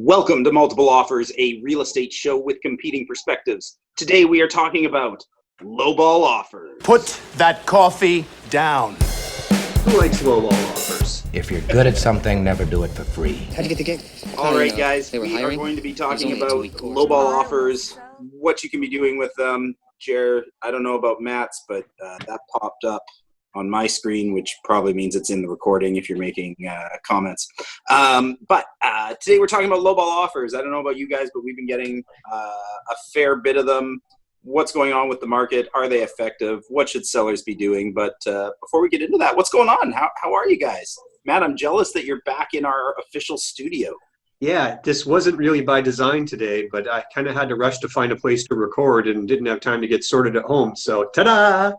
Welcome to Multiple Offers, a real estate show with competing perspectives. Today we are talking about lowball offers. Put that coffee down. Who likes lowball offers? If you're good at something, never do it for free. How'd you get the gig? All right, guys, we are going to be talking about lowball offers, what you can be doing with them. Jer, I don't know about Matt's, but that popped up on my screen, which probably means it's in the recording if you're making comments. But today we're talking about lowball offers. I don't know about you guys, but we've been getting a fair bit of them. What's going on with the market? Are they effective? What should sellers be doing? But before we get into that, what's going on? How are you guys? Matt, I'm jealous that you're back in our official studio. Yeah, this wasn't really by design today, but I kind of had to rush to find a place to record and didn't have time to get sorted at home. So, ta-da!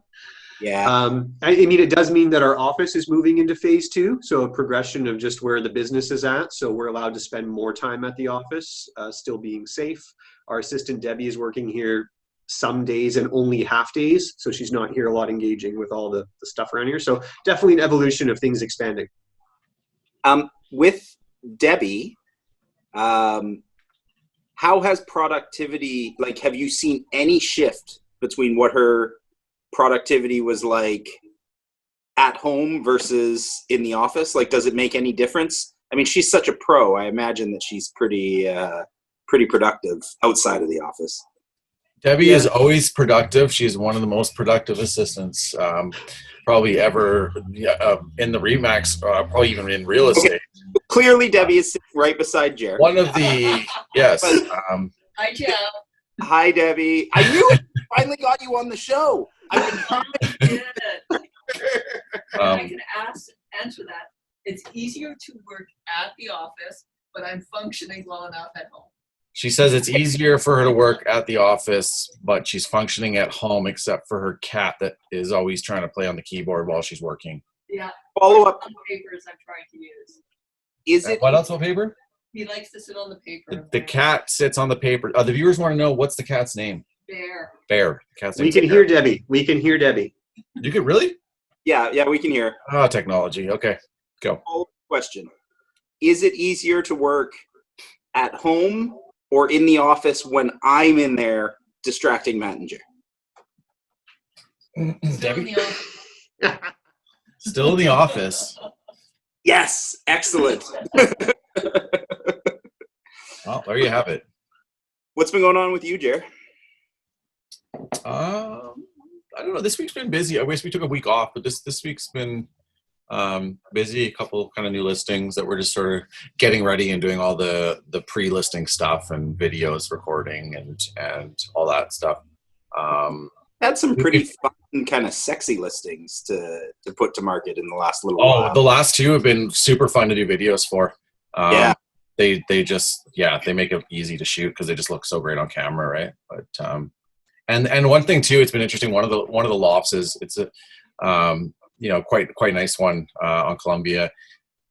Yeah. I mean, it does mean that our office is moving into phase 2, so a progression of just where the business is at. So we're allowed to spend more time at the office, still being safe. Our assistant Debbie is working here some days and only half days, so she's not here a lot engaging with all the stuff around here. So definitely an evolution of things expanding. With Debbie, how has productivity, have you seen any shift between what her productivity was like at home versus in the office? Does it make any difference? I mean, she's such a pro. I imagine that she's pretty productive outside of the office. Debbie is always productive. She's one of the most productive assistants probably ever in the RE/MAX, probably even in real estate. Okay. Clearly, Debbie is sitting right beside Jared. One of the, yes. Hi, Jeff. Hi, Debbie. I knew it. Finally got you on the show. I've been trying to I can answer that. It's easier to work at the office, but I'm functioning well enough at home. She says it's easier for her to work at the office, but she's functioning at home, except for her cat that is always trying to play on the keyboard while she's working. Yeah. Follow up. Papers I'm trying to use. Is it what else on paper? He likes to sit on the paper. The cat sits on the paper. The viewers want to know, what's the cat's name? Bear. Bear. Cat's We can hear Debbie. We can hear Debbie. You can really? Yeah, we can hear. Oh, technology. Okay, go. Question. Is it easier to work at home or in the office when I'm in there distracting Matt and Jer? Debbie? Still in the office. Yes, excellent. Well, there you have it. What's been going on with you, Jer? I don't know. This week's been busy. I wish we took a week off, but this week's been busy. A couple kind of new listings that we're just sort of getting ready and doing all the pre-listing stuff and videos recording and all that stuff. Had some pretty fun, kind of sexy listings to put to market in the last little while. The last two have been super fun to do videos for. Yeah. They just, they make it easy to shoot because they just look so great on camera, right? But and one thing too, it's been interesting. One of the lofts it's a quite nice one on Columbia.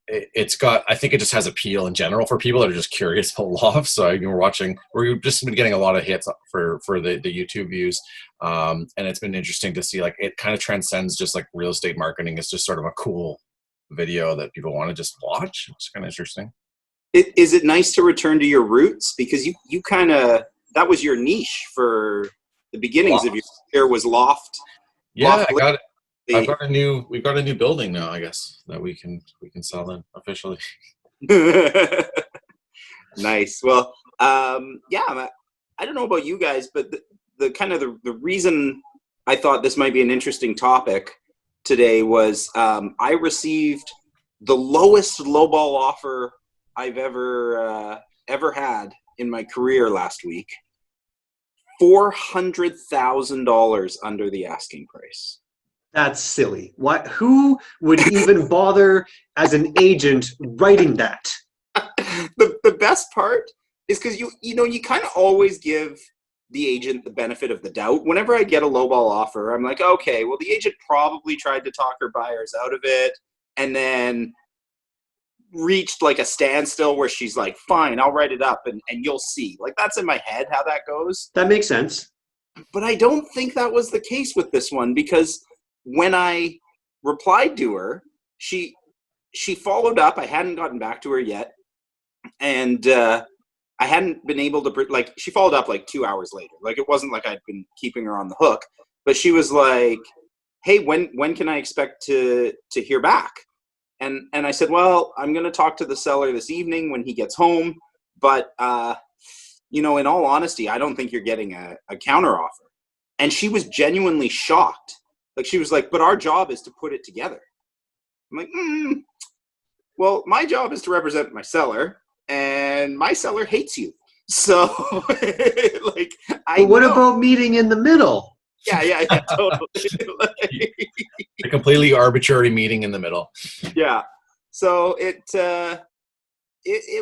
It's got, I think it just has appeal in general for people that are just curious about lofts. So we've just been getting a lot of hits for the YouTube views. And it's been interesting to see, it kind of transcends just real estate marketing. It's just sort of a cool video that people want to just watch. It's kind of interesting. Is it nice to return to your roots? Because you kind of, that was your niche for the beginnings of your career, was loft. Yeah, loft. I got it. We've got a new building now, I guess, that we can sell in officially. Nice. Well, I don't know about you guys, but the kind of the reason I thought this might be an interesting topic today was I received the lowest lowball offer I've ever had in my career last week. $400,000 under the asking price. That's silly. What? Who would even bother as an agent writing that? The best part is because you kind of always give the agent the benefit of the doubt. Whenever I get a lowball offer, I'm like, okay, well, the agent probably tried to talk her buyers out of it and then reached a standstill where she's like, fine, I'll write it up and you'll see. That's in my head how that goes. That makes sense. But I don't think that was the case with this one, because when I replied to her, she followed up. I hadn't gotten back to her yet. And I hadn't been able to, like, she followed up like 2 hours later. Like, it wasn't like I'd been keeping her on the hook, but she was like, hey, when can I expect to hear back? And I said, well, I'm going to talk to the seller this evening when he gets home. But, in all honesty, I don't think you're getting a counteroffer. And she was genuinely shocked. Like, she was like, but our job is to put it together. I'm like, well, my job is to represent my seller, and my seller hates you. So, like, But what about meeting in the middle? Yeah, totally. A completely arbitrary meeting in the middle. Yeah. So it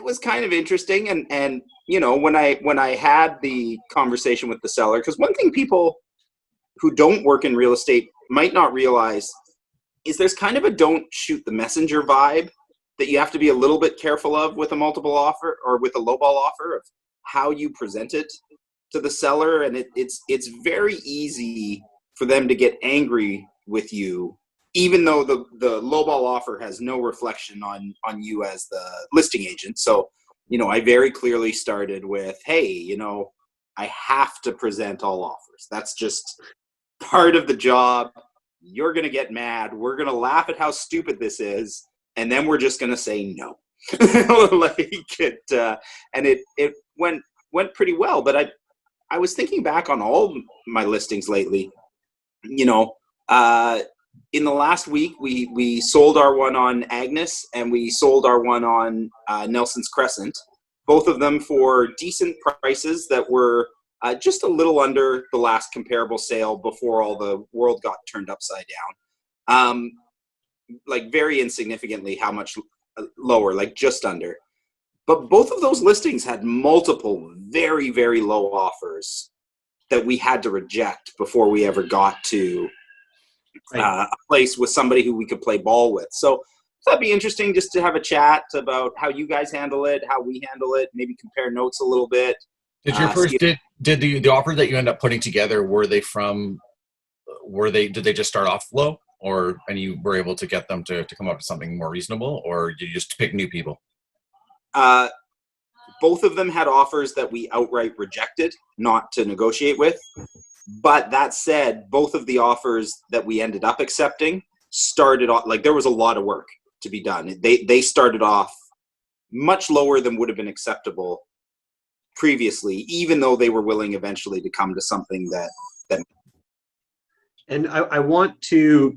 was kind of interesting, and when I had the conversation with the seller, because one thing people who don't work in real estate might not realize is there's kind of a don't shoot the messenger vibe that you have to be a little bit careful of with a multiple offer or with a lowball offer, of how you present it to the seller. And it's very easy for them to get angry with you, even though the lowball offer has no reflection on you as the listing agent. So, I very clearly started with, hey, I have to present all offers. That's just part of the job. You're going to get mad. We're going to laugh at how stupid this is. And then we're just going to say no. And it went pretty well. But I was thinking back on all my listings lately. In the last week, we sold our one on Agnes, and we sold our one on Nelson's Crescent, both of them for decent prices that were just a little under the last comparable sale before all the world got turned upside down. Like, very insignificantly how much lower, like just under. But both of those listings had multiple very, very low offers that we had to reject before we ever got to a place with somebody who we could play ball with. So that'd be interesting just to have a chat about how you guys handle it, how we handle it, maybe compare notes a little bit. Did your first did the offer that you end up putting together, did they just start off low, and you were able to get them to come up with something more reasonable, or did you just pick new people? Both of them had offers that we outright rejected, not to negotiate with. But that said, both of the offers that we ended up accepting started off, like, there was a lot of work to be done. They started off much lower than would have been acceptable previously, even though they were willing eventually to come to something that. And I want to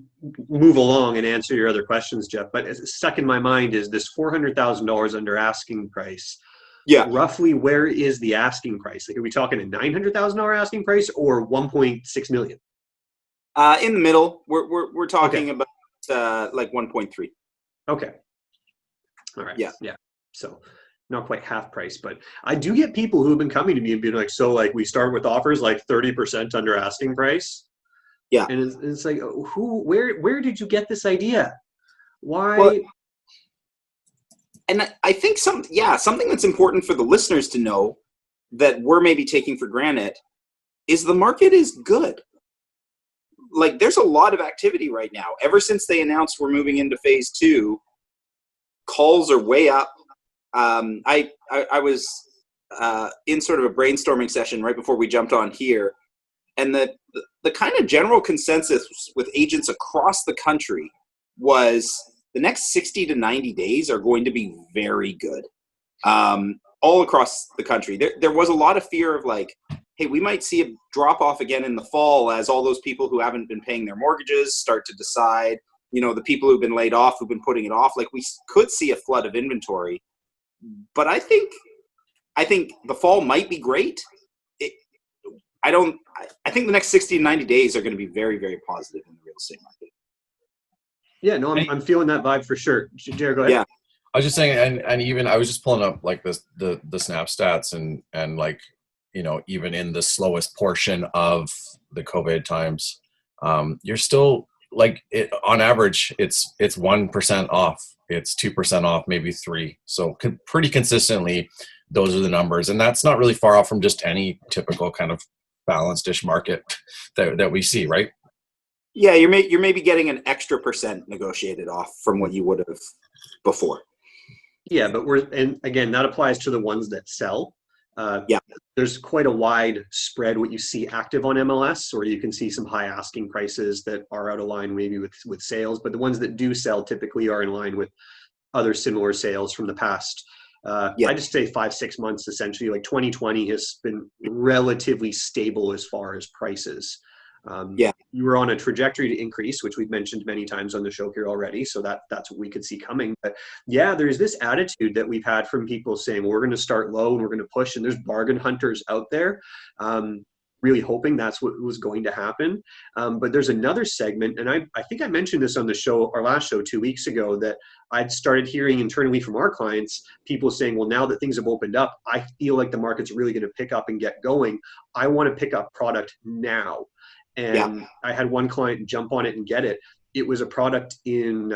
move along and answer your other questions, Jeff, but it's stuck in my mind is this $400,000 under asking price. Yeah. Roughly, where is the asking price? Like, are we talking a $900,000 asking price or 1.6 million? In the middle, we're talking about like 1.3. Okay. All right. Yeah. So not quite half price, but I do get people who have been coming to me and being like, so like we start with offers like 30% under asking price. Yeah. And it's like, where did you get this idea? Why? Well, and I think something that's important for the listeners to know that we're maybe taking for granted is the market is good. Like, there's a lot of activity right now. Ever since they announced we're moving into phase 2, calls are way up. I was in sort of a brainstorming session right before we jumped on here, and the kind of general consensus with agents across the country was the next 60 to 90 days are going to be very good, all across the country. There was a lot of fear of like, hey, we might see a drop off again in the fall as all those people who haven't been paying their mortgages start to decide, the people who've been laid off, who've been putting it off, like we could see a flood of inventory. But I think the fall might be great. I think the next 60 to 90 days are going to be very, very positive in the real estate market. Yeah, no, I'm feeling that vibe for sure. Jared, go ahead. Yeah. I was just saying, and even I was just pulling up like the snap stats and like, even in the slowest portion of the COVID times, you're still like on average, it's 1% off. It's 2% off, maybe 3%. So pretty consistently, those are the numbers. And that's not really far off from just any typical kind of balanced-ish market that we see, right? Yeah, you're maybe getting an extra percent negotiated off from what you would have before. Yeah, but and again, that applies to the ones that sell. Yeah. There's quite a wide spread what you see active on MLS, or you can see some high asking prices that are out of line maybe with sales, but the ones that do sell typically are in line with other similar sales from the past. I just say 5-6 months essentially. Like 2020 has been relatively stable as far as prices. You were on a trajectory to increase, which we've mentioned many times on the show here already. So that's what we could see coming. But yeah, there's this attitude that we've had from people saying, well, we're going to start low and we're going to push, and there's bargain hunters out there. Really hoping that's what was going to happen. But there's another segment, and I think I mentioned this on the show, our last show 2 weeks ago, that I'd started hearing internally from our clients, people saying, well, now that things have opened up, I feel like the market's really going to pick up and get going. I want to pick up product now. And I had one client jump on it and get it. It was a product in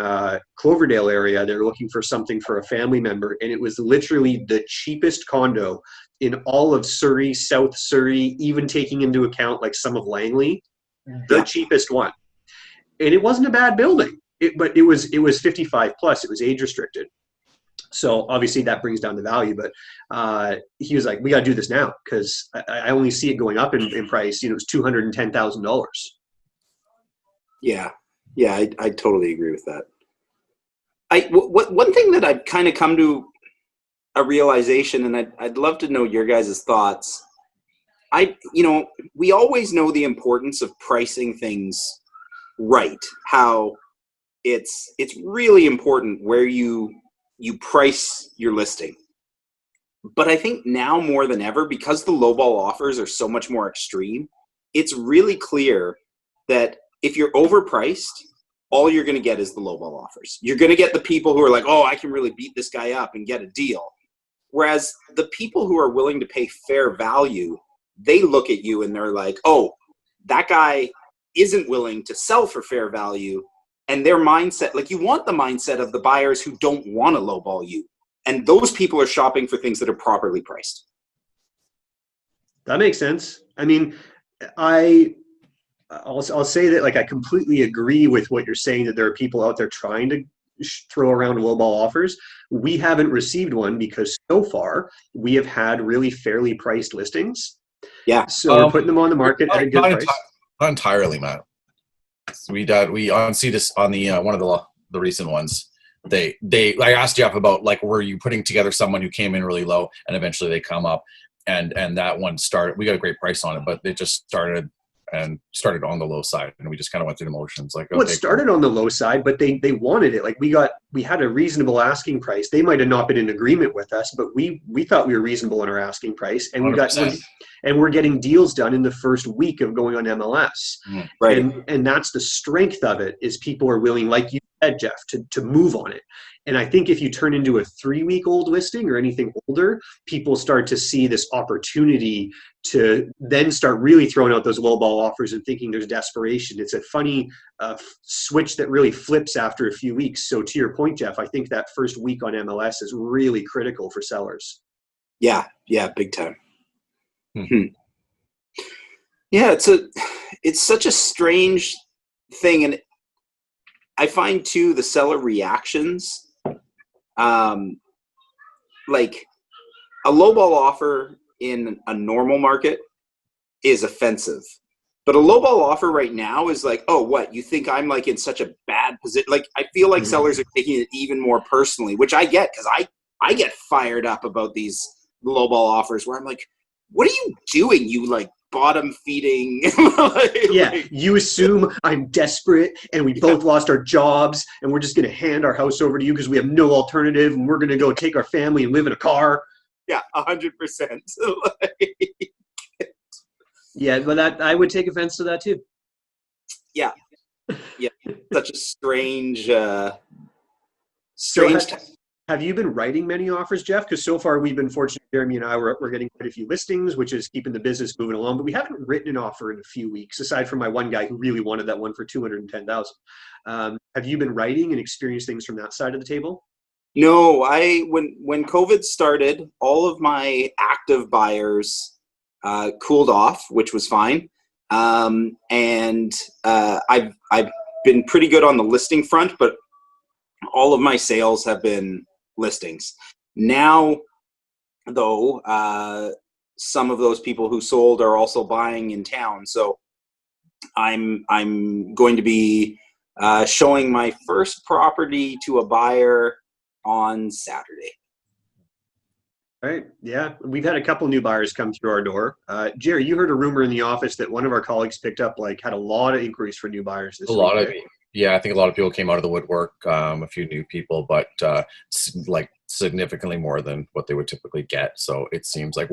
Cloverdale area. They're looking for something for a family member, and it was literally the cheapest condo in all of Surrey, South Surrey, even taking into account like some of Langley, the cheapest one. And it wasn't a bad building, but it was 55 plus. It was age restricted. So obviously that brings down the value, but he was like, we got to do this now because I only see it going up in price. You know, it's $210,000. Yeah. Yeah, I totally agree with that. One thing that I've kind of come to a realization, and I'd love to know your guys' thoughts. We always know the importance of pricing things right. How it's really important where you price your listing. But I think now more than ever, because the lowball offers are so much more extreme, it's really clear that if you're overpriced, all you're going to get is the lowball offers. You're going to get the people who are like, oh, I can really beat this guy up and get a deal. Whereas the people who are willing to pay fair value, they look at you and they're like, oh, that guy isn't willing to sell for fair value. And their mindset, like you want the mindset of the buyers who don't want to lowball you. And those people are shopping for things that are properly priced. That makes sense. I mean, I'll say that like I completely agree with what you're saying, that there are people out there trying to throw around lowball offers. We haven't received one because so far we have had really fairly priced listings. Yeah. So we're putting them on the market at a good price. Not entirely, Matt. We see this on the one of the recent ones. I asked Jeff about like, were you putting together someone who came in really low and eventually they come up, and that one started. We got a great price on it, but it just started on the low side, and we just kind of went through the motions. Like, well, it started on the low side, but they wanted it. Like we had a reasonable asking price. They might have not been in agreement with us, but we thought we were reasonable in our asking price, and we're getting deals done in the first week of going on MLS. Right. And that's the strength of it, is people are willing, like you said, Jeff, to move on it. And I think if you turn into a 3-week-old listing or anything older, people start to see this opportunity to then start really throwing out those lowball offers and thinking there's desperation. It's a funny switch that really flips after a few weeks. So to your point, Jeff, I think that first week on MLS is really critical for sellers. Yeah, big time. Yeah, it's such a strange thing, and I find too the seller reactions. Like a lowball offer in a normal market is offensive, but a lowball offer right now is like, oh, what, you think I'm like in such a bad position? Like I feel like sellers are taking it even more personally, which I get, because I get fired up about these lowball offers where I'm like, what are you doing? You like bottom feeding. You assume I'm desperate and we both lost our jobs and we're just going to hand our house over to you because we have no alternative and we're going to go take our family and live in a car. Yeah, 100%. Yeah, but I would take offense to that too. Yeah, such a strange. Have you been writing many offers, Jeff? Because so far we've been fortunate, Jeremy and I, we're getting quite a few listings, which is keeping the business moving along. But we haven't written an offer in a few weeks, aside from my one guy who really wanted that one for $210,000. Have you been writing and experienced things from that side of the table? No, when COVID started, all of my active buyers cooled off, which was fine, and I've been pretty good on the listing front, but all of my sales have been listings. Now, though, some of those people who sold are also buying in town. So I'm going to be showing my first property to a buyer on Saturday. Right. Yeah. We've had a couple new buyers come through our door. Jerry, you heard a rumor in the office that one of our colleagues picked up, like, had a lot of inquiries for new buyers this A week. lot of, right? yeah, I think a lot of people came out of the woodwork, a few new people, but like significantly more than what they would typically get. So it seems like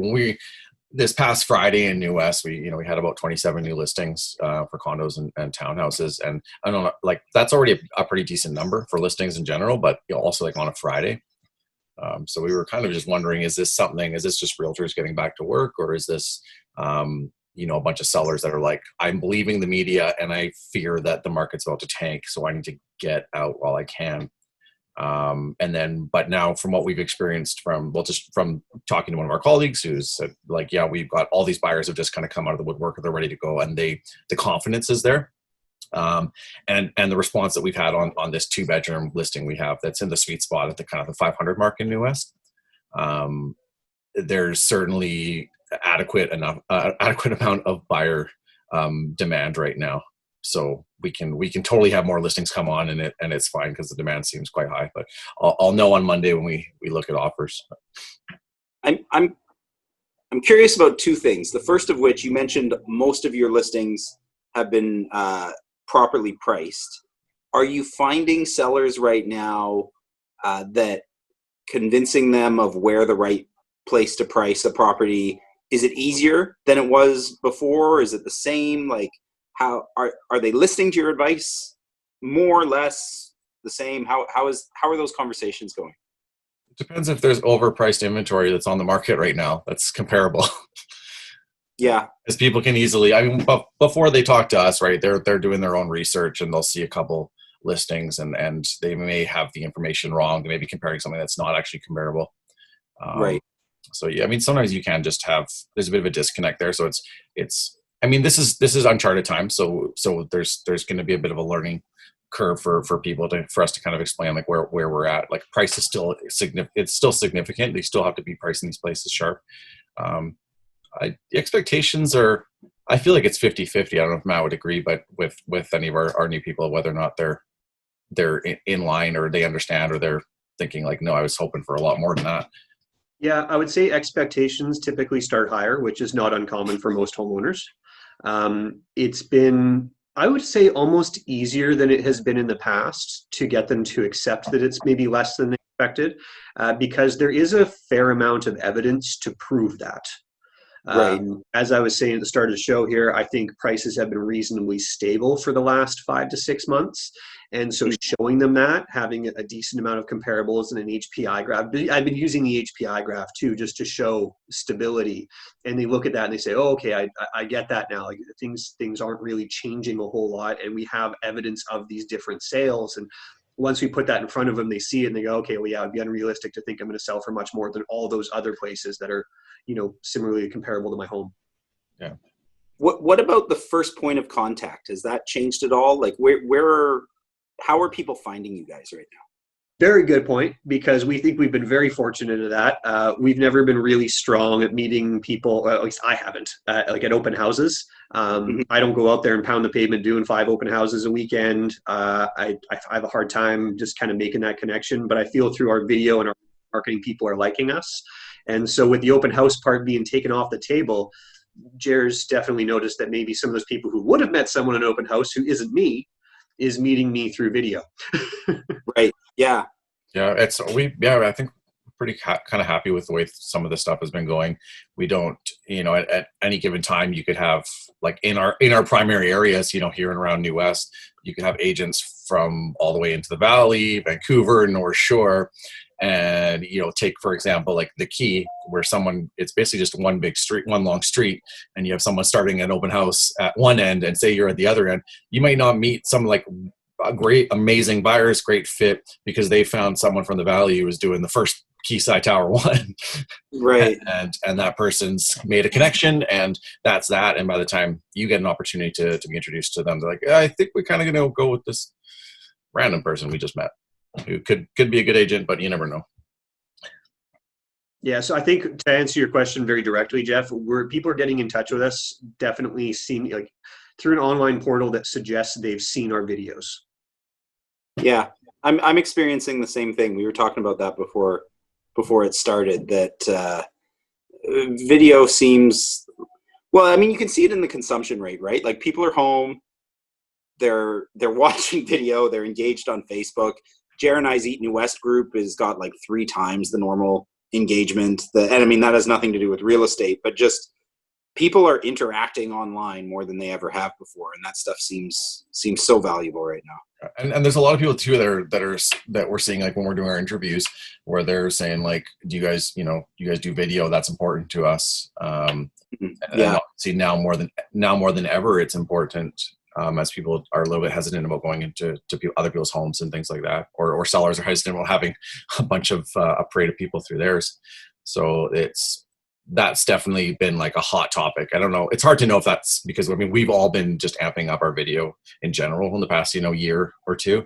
this past Friday in New West, we had about 27 new listings for condos and townhouses, and I don't know, like that's already a pretty decent number for listings in general, but also like on a Friday. So we were kind of just wondering, is this just realtors getting back to work, or is this a bunch of sellers that are like, I'm believing the media and I fear that the market's about to tank, so I need to get out while I can. But now from what we've experienced from talking to one of our colleagues who's said, like, yeah, we've got all these buyers have just kind of come out of the woodwork, they're ready to go, and the confidence is there. And the response that we've had on this 2-bedroom listing we have that's in the sweet spot at the kind of the 500 mark in New West, there's certainly adequate amount of buyer demand right now. So we can totally have more listings come on, and it's fine because the demand seems quite high. But I'll know on Monday when we look at offers. I'm curious about two things. The first of which, you mentioned most of your listings have been properly priced. Are you finding sellers right now that convincing them of where the right place to price a property, is it easier than it was before? Is it the same? Like, how are they listening to your advice? More, less, the same? How are those conversations going? It depends if there's overpriced inventory that's on the market right now that's comparable. Yeah, because people can easily, before they talk to us, right, they're doing their own research and they'll see a couple listings and they may have the information wrong. They may be comparing something that's not actually comparable. right. So yeah, sometimes you can just there's a bit of a disconnect there. So it's this is uncharted times. So there's going to be a bit of a learning curve for people for us to kind of explain like where we're at. Like price is still it's still significant. They still have to be pricing these places sharp. The expectations are, I feel like it's 50-50. I don't know if Matt would agree, but with any of our new people, whether or not they're in line or they understand or they're thinking like, no, I was hoping for a lot more than that. Yeah, I would say expectations typically start higher, which is not uncommon for most homeowners. It's been, I would say, almost easier than it has been in the past to get them to accept that it's maybe less than they expected, because there is a fair amount of evidence to prove that. Right. As I was saying at the start of the show here, I think prices have been reasonably stable for the last 5 to 6 months. And so showing them that, having a decent amount of comparables and an HPI graph, I've been using the HPI graph too, just to show stability. And they look at that and they say, oh, okay, I get that now. Like things aren't really changing a whole lot. And we have evidence of these different sales. And once we put that in front of them, they see it and they go, okay, well, yeah, it'd be unrealistic to think I'm going to sell for much more than all those other places that are, similarly comparable to my home. Yeah. What about the first point of contact? Has that changed at all? Like how are people finding you guys right now? Very good point, because we think we've been very fortunate at that. We've never been really strong at meeting people, at least I haven't, like at open houses. I don't go out there and pound the pavement doing 5 open houses a weekend. I have a hard time just kind of making that connection, but I feel through our video and our marketing, people are liking us. And so with the open house part being taken off the table, Jer's definitely noticed that maybe some of those people who would have met someone in an open house who isn't me is meeting me through video. Right. Yeah. Yeah. I think we're pretty kind of happy with the way some of this stuff has been going. We don't, at any given time you could have, like in our primary areas, here and around New West, you could have agents from all the way into the Valley, Vancouver, North Shore. And, take, for example, like the Key, where it's basically just one long street, and you have someone starting an open house at one end and say you're at the other end. You might not meet some like a great, amazing buyers, great fit, because they found someone from the Valley who was doing the first Quayside Tower 1. Right. And that person's made a connection, and that's that. And by the time you get an opportunity to be introduced to them, they're like, I think we're kind of going to go with this random person we just met, who could be a good agent, but you never know. Yeah, so I think to answer your question very directly, Jeff, where people are getting in touch with us, definitely seeing like through an online portal that suggests they've seen our videos. Yeah, I'm experiencing the same thing. We were talking about that before it started. That video seems, well, I mean, you can see it in the consumption rate, right? Like people are home, they're watching video, they're engaged on Facebook. Jer and I's Eat New West group has got like 3 times the normal engagement. And I mean, that has nothing to do with real estate, but just people are interacting online more than they ever have before, and that stuff seems so valuable right now. And there's a lot of people too that we're seeing, like when we're doing our interviews, where they're saying like, do you guys do video? That's important to us. And obviously now more than ever, it's important. As people are a little bit hesitant about going into other people's homes and things like that, or sellers are hesitant about having a bunch of a parade of people through theirs. So that's definitely been like a hot topic. I don't know. It's hard to know if that's because, I mean, we've all been just amping up our video in general in the past, year or two.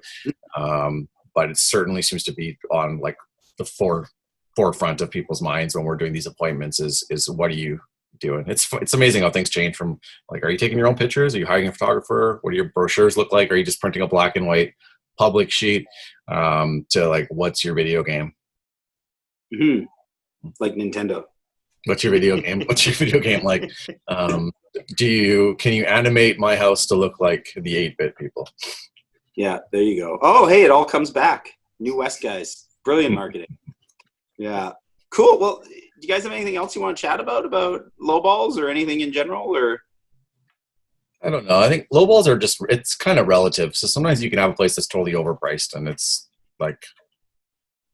But it certainly seems to be on like the forefront of people's minds when we're doing these appointments is what are you doing? It's amazing how things change from like, are you taking your own pictures? Are you hiring a photographer? What do your brochures look like? Are you just printing a black and white public sheet to like, what's your video game? Like Nintendo. What's your video game? What's your video game like? Can you animate my house to look like the 8-bit people? Yeah, there you go. Oh, hey, it all comes back. New West guys. Brilliant marketing. Yeah. Cool. Well, do you guys have anything else you want to chat about low balls or anything in general, or? I don't know. I think low balls are it's kind of relative. So sometimes you can have a place that's totally overpriced and it's like,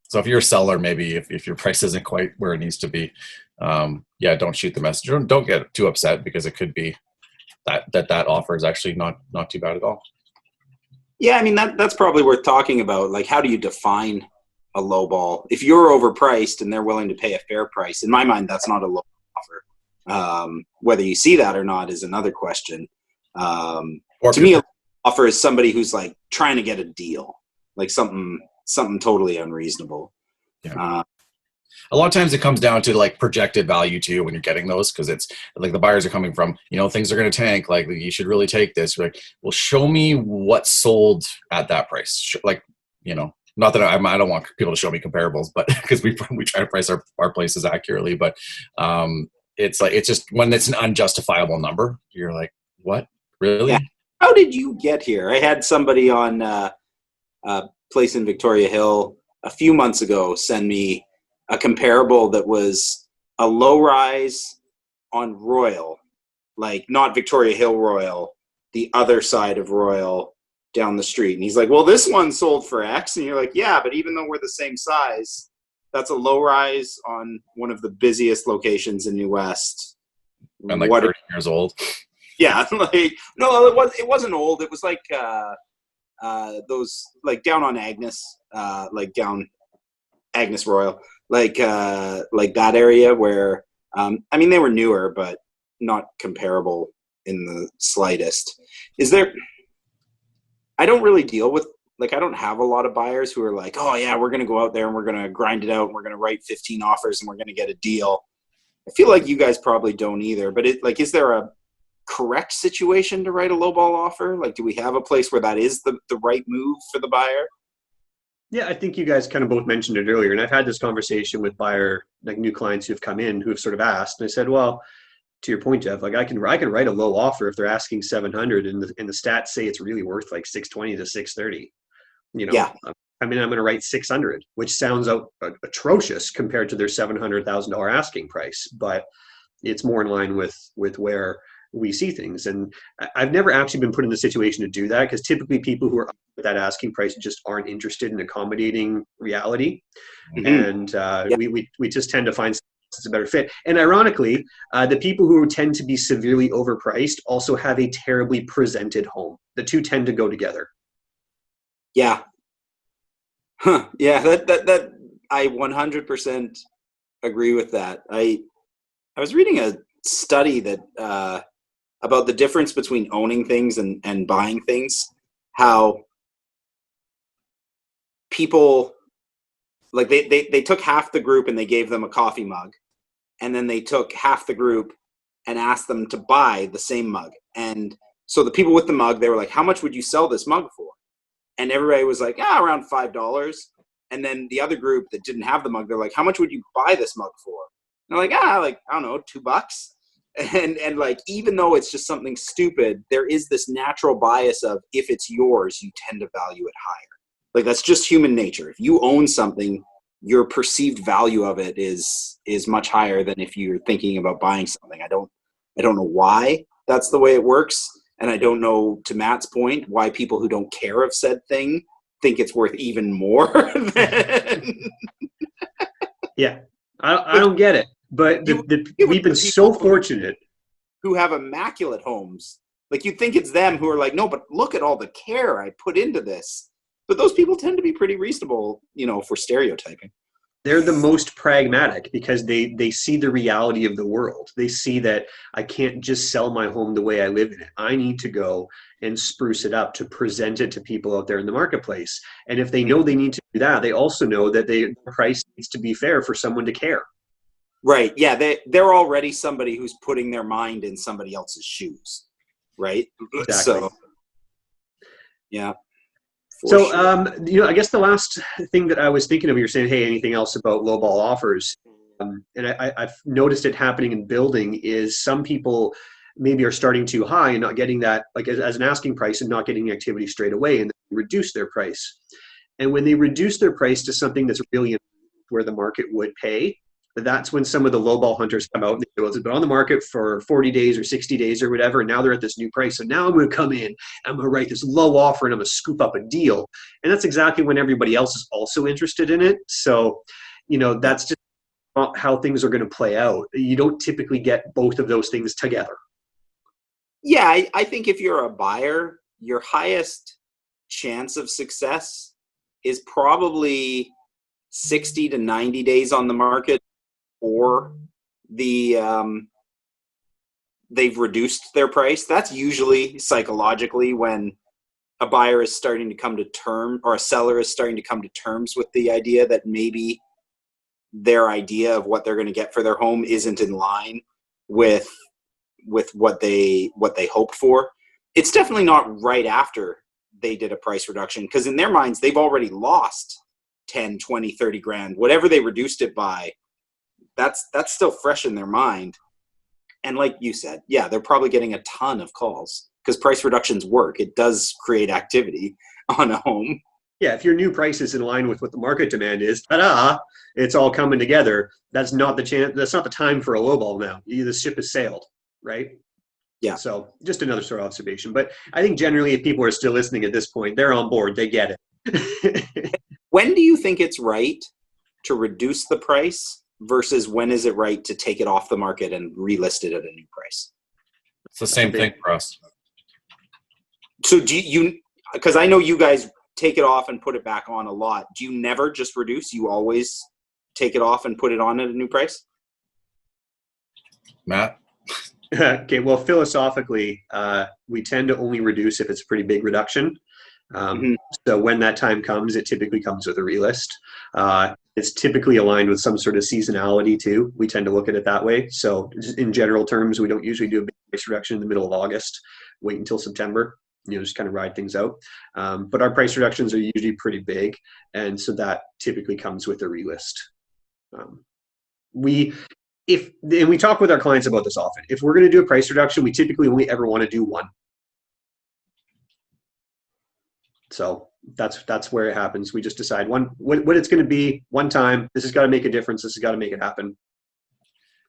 so if you're a seller, maybe if your price isn't quite where it needs to be, don't shoot the message. Don't get too upset because it could be that offer is actually not too bad at all. Yeah, I mean that's probably worth talking about. Like, how do you define a low ball? If you're overpriced and they're willing to pay a fair price, in my mind, that's not a low offer. Whether you see that or not is another question. To me, a low offer is somebody who's like trying to get a deal, like something totally unreasonable. Yeah. A lot of times it comes down to like projected value too when you're getting those, because it's like the buyers are coming from, things are going to tank. Like you should really take this. You're like, well, show me what sold at that price. Like, not that I don't want people to show me comparables, but because we try to price our places accurately. But it's just when it's an unjustifiable number, you're like, what? Really? Yeah. How did you get here? I had somebody on a place in Victoria Hill a few months ago send me a comparable that was a low rise on Royal, like not Victoria Hill Royal, the other side of Royal down the street. And he's like, well, this one sold for X. And you're like, yeah, but even though we're the same size, that's a low rise on one of the busiest locations in New West. And like 30 years old. Yeah. Like, no, it wasn't old. It was like those like down on Agnes, like down Agnes Royal, like that area where, I mean, they were newer, but not comparable in the slightest. I don't really deal with, like, I don't have a lot of buyers who are like, oh yeah, we're going to go out there and we're going to grind it out and we're going to write 15 offers and we're going to get a deal. I feel like you guys probably don't either, but is there a correct situation to write a lowball offer? Like, do we have a place where that is the right move for the buyer? Yeah, I think you guys kind of both mentioned it earlier, and I've had this conversation with new clients who've come in who've sort of asked, and I said, well, to your point, Jeff, like I can write a low offer if they're asking 700, and the stats say it's really worth like 620 to 630. Yeah. I'm going to write 600, which sounds atrocious compared to their $700,000 asking price, but it's more in line with where we see things. And I've never actually been put in the situation to do that, because typically people who are up at that asking price just aren't interested in accommodating reality. Mm-hmm. And we just tend to find it's a better fit. And ironically, the people who tend to be severely overpriced also have a terribly presented home. The two tend to go together. Yeah. Huh. Yeah, that I 100% agree with that. I was reading a study that about the difference between owning things and buying things, how people like they took half the group and they gave them a coffee mug, and then they took half the group and asked them to buy the same mug. And so the people with the mug, they were like, how much would you sell this mug for? And everybody was like, around $5. And then the other group that didn't have the mug, they're like, how much would you buy this mug for? And they're like, like, I don't know, $2. And like, even though it's just something stupid, there is this natural bias of, if it's yours, you tend to value it higher. Like, that's just human nature. If you own something, your perceived value of it is much higher than if you're thinking about buying something. I don't know why that's the way it works. And I don't know, to Matt's point, why people who don't care of said thing think it's worth even more than... Yeah, I don't get it. But we've been so fortunate. Who have immaculate homes. Like, you'd think it's them who are like, no, but look at all the care I put into this. But those people tend to be pretty reasonable, for stereotyping. They're the most pragmatic because they see the reality of the world. They see that I can't just sell my home the way I live in it. I need to go and spruce it up to present it to people out there in the marketplace. And if they know they need to do that, they also know that the price needs to be fair for someone to care. Right. Yeah. They're already somebody who's putting their mind in somebody else's shoes. Right. Exactly. So, yeah. So, I guess the last thing that I was thinking of, you're saying, hey, anything else about lowball offers? And I've noticed it happening in building is some people maybe are starting too high and not getting that, like as an asking price, and not getting the activity straight away, and they reduce their price. And when they reduce their price to something that's really where the market would pay, that's when some of the lowball hunters come out and they go, it's been on the market for 40 days or 60 days or whatever, and now they're at this new price. So now I'm going to come in, I'm going to write this low offer, and I'm going to scoop up a deal. And that's exactly when everybody else is also interested in it. So, that's just not how things are going to play out. You don't typically get both of those things together. Yeah, I think if you're a buyer, your highest chance of success is probably 60 to 90 days on the market, or they've reduced their price. That's usually psychologically when a buyer is starting to come to terms, or a seller is starting to come to terms with the idea that maybe their idea of what they're going to get for their home isn't in line with what they hoped for. It's definitely not right after they did a price reduction, because in their minds, they've already lost 10, 20, 30 grand, whatever they reduced it by. That's still fresh in their mind. And like you said, yeah, they're probably getting a ton of calls because price reductions work. It does create activity on a home. Yeah, if your new price is in line with what the market demand is, ta-da, it's all coming together. That's not the chance. That's not the time for a lowball now. The ship has sailed, right? Yeah. So just another sort of observation. But I think generally, if people are still listening at this point, they're on board. They get it. When do you think it's right to reduce the price versus when is it right to take it off the market and relist it at a new price? It's the same thing for us. So do you, because I know you guys take it off and put it back on a lot. Do you never just reduce? You always take it off and put it on at a new price? Matt? Okay, well, philosophically, we tend to only reduce if it's a pretty big reduction. So when that time comes, it typically comes with a relist. It's typically aligned with some sort of seasonality too. We tend to look at it that way. So just in general terms, we don't usually do a big price reduction in the middle of August. Wait until September, just kind of ride things out. But our price reductions are usually pretty big. And so that typically comes with a relist. We talk with our clients about this often. If we're going to do a price reduction, we typically only ever want to do one. So that's where it happens. We just decide what it's going to be one time. This has got to make a difference. This has got to make it happen.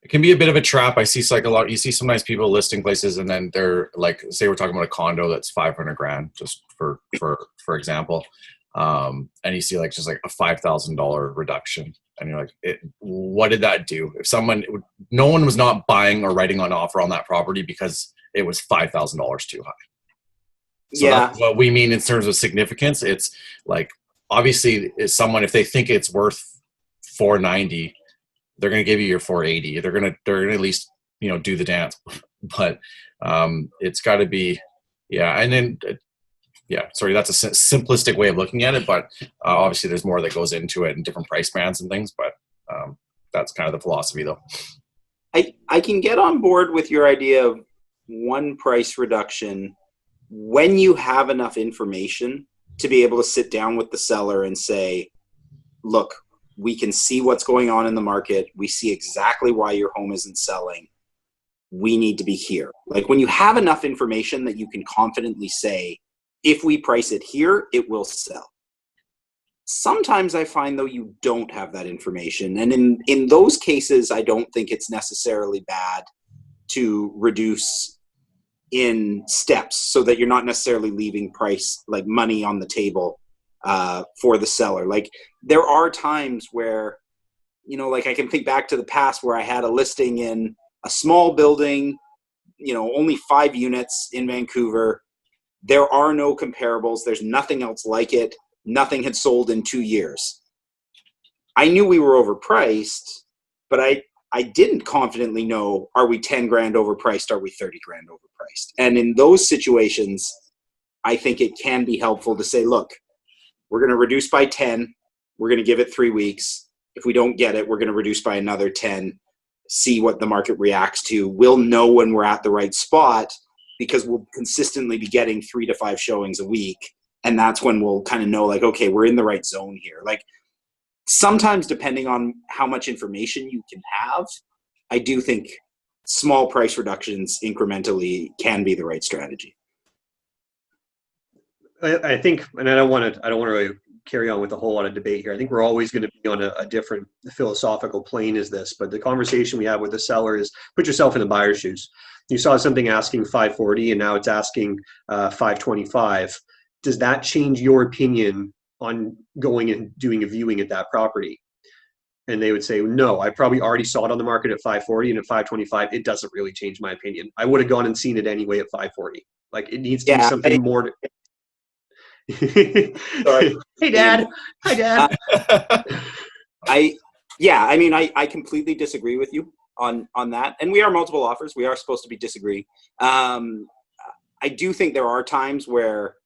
It can be a bit of a trap. I see like a lot. You see sometimes people listing places, and then they're like, say we're talking about a condo that's 500 grand, just for example, and you see like just like a $5,000 reduction, and you're like, what did that do? If no one was not buying or writing on offer on that property because it was $5,000 too high. So yeah, that's what we mean in terms of significance. It's like, obviously, if they think it's worth $490, they're going to give you your $480. They're going to at least do the dance. But it's got to be, yeah. And then yeah, sorry, that's a simplistic way of looking at it, but obviously there's more that goes into it and different price bands and things, but that's kind of the philosophy though. I can get on board with your idea of one price reduction when you have enough information to be able to sit down with the seller and say, look, we can see what's going on in the market. We see exactly why your home isn't selling. We need to be here. Like when you have enough information that you can confidently say, if we price it here, it will sell. Sometimes I find, though, you don't have that information. And in those cases, I don't think it's necessarily bad to reduce in steps so that you're not necessarily leaving price, like money on the table for the seller. Like there are times where, you know, like I can think back to the past where I had a listing in a small building, you know, only 5 units in Vancouver. There are no comparables. There's nothing else like it. Nothing had sold in 2 years. I knew we were overpriced, but I didn't confidently know, are we 10 grand overpriced? Are we 30 grand overpriced? And in those situations, I think it can be helpful to say, look, we're going to reduce by 10. We're going to give it 3 weeks. If we don't get it, we're going to reduce by another 10, see what the market reacts to. We'll know when we're at the right spot because we'll consistently be getting 3 to 5 showings a week. And that's when we'll kind of know, like, okay, we're in the right zone here. Like sometimes depending on how much information you can have, I do think small price reductions incrementally can be the right strategy. I think, and I don't want to really carry on with a whole lot of debate here. I think we're always going to be on a different philosophical plane as this, but the conversation we have with the seller is put yourself in the buyer's shoes. You saw something asking 540 and now it's asking 525. Does that change your opinion on going and doing a viewing at that property? And they would say, no, I probably already saw it on the market at 540 and at 525, it doesn't really change my opinion. I would have gone and seen it anyway at 540. Like it needs to be something more. Sorry. Hey, Dad. Hi, Dad. I completely disagree with you on that. And we are multiple offers. We are supposed to be disagree. I do think there are times where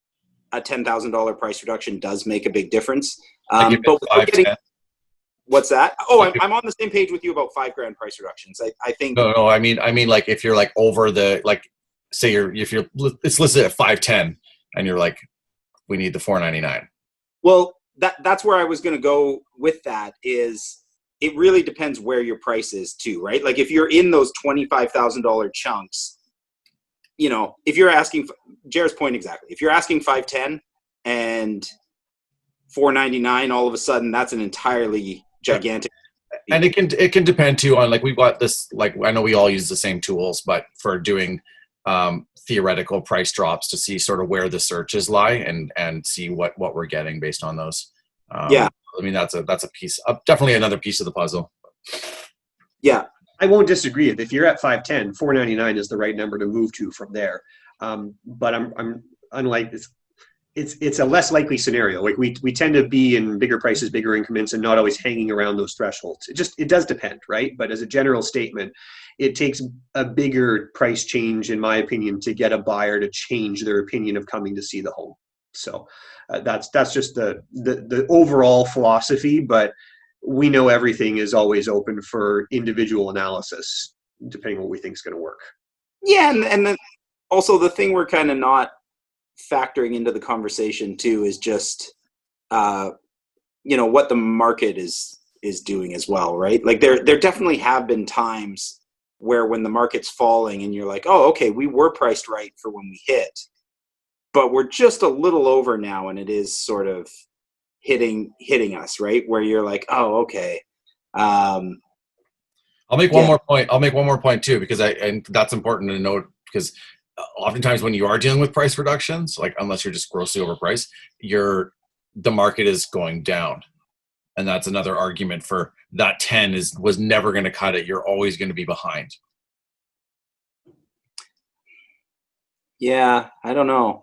a $10,000 price reduction does make a big difference. But what's that? Oh, I'm on the same page with you about $5,000 price reductions. I think. No. I mean, like if you're like over the, like, say it's listed at 510 and you're like, we need the 499. Well, that's where I was going to go with that is it really depends where your price is too, right? Like if you're in those $25,000 chunks, you know, if you're asking Jared's point exactly, if you're asking 510 and 499, all of a sudden that's an entirely gigantic. And it can depend too on, like, we've got this, like, I know we all use the same tools, but for doing theoretical price drops to see sort of where the searches lie and see what we're getting based on those. I mean, that's a piece, definitely another piece of the puzzle. Yeah. I won't disagree. If you're at 510, 499 is the right number to move to from there. But I'm unlike this. It's a less likely scenario. Like we tend to be in bigger prices, bigger increments, and not always hanging around those thresholds. It does depend, right? But as a general statement, it takes a bigger price change, in my opinion, to get a buyer to change their opinion of coming to see the home. So that's just the overall philosophy. But we know everything is always open for individual analysis, depending on what we think is going to work. Yeah, and then also the thing we're kind of not factoring into the conversation too is just what the market is doing as well, right? Like there definitely have been times where when the market's falling and you're like, oh, okay, we were priced right for when we hit, but we're just a little over now and it is sort of hitting us, right? Where you're like, oh, okay. I'll make one more point. I'll make one more point too, because and that's important to note, because oftentimes when you are dealing with price reductions, like unless you're just grossly overpriced, the market is going down. And that's another argument for that 10 was never going to cut it. You're always going to be behind. Yeah, I don't know.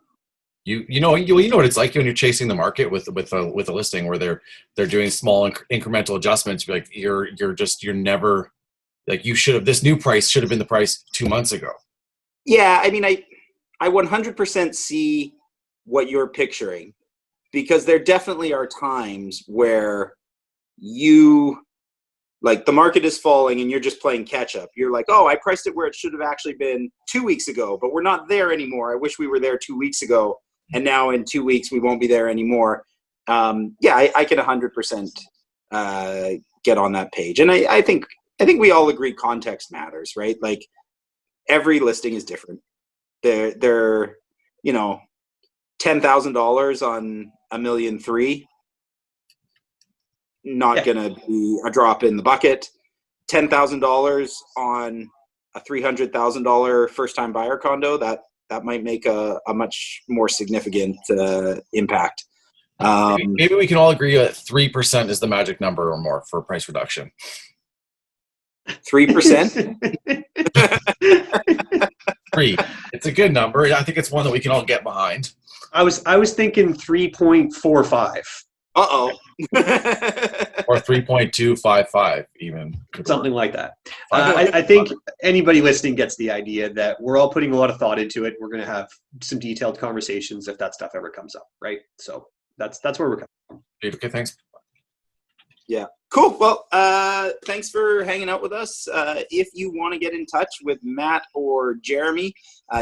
You know what it's like when you're chasing the market with a listing where they're doing small incremental adjustments. Like you're never, like, this new price should have been the price 2 months ago. Yeah, I mean, I 100% see what you're picturing, because there definitely are times where you, like, the market is falling and you're just playing catch up. You're like, oh, I priced it where it should have actually been 2 weeks ago, but we're not there anymore. I wish we were there 2 weeks ago. And now in 2 weeks, we won't be there anymore. I can 100% get on that page. And I think we all agree context matters, right? Like, every listing is different. They're $10,000 on $1.3 million, not gonna be a drop in the bucket. $10,000 on a $300,000 first-time buyer condo, that might make a much more significant impact. Maybe we can all agree that 3% is the magic number or more for price reduction. 3%? 3. It's a good number. I think it's one that we can all get behind. I was thinking 3.45. Uh-oh. Or 3.255 even. Something like that. I think anybody listening gets the idea that we're all putting a lot of thought into it. We're going to have some detailed conversations if that stuff ever comes up, right? So that's where we're coming from. Okay, thanks. Yeah. Cool. Well, thanks for hanging out with us. If you want to get in touch with Matt or Jeremy,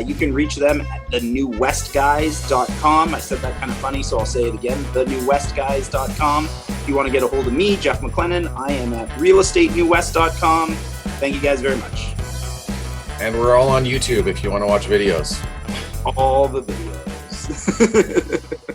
you can reach them at thenewwestguys.com. I said that kind of funny, so I'll say it again, thenewwestguys.com. If you want to get a hold of me, Jeff McLennan, I am at realestatenewwest.com. Thank you guys very much. And we're all on YouTube if you want to watch videos. All the videos.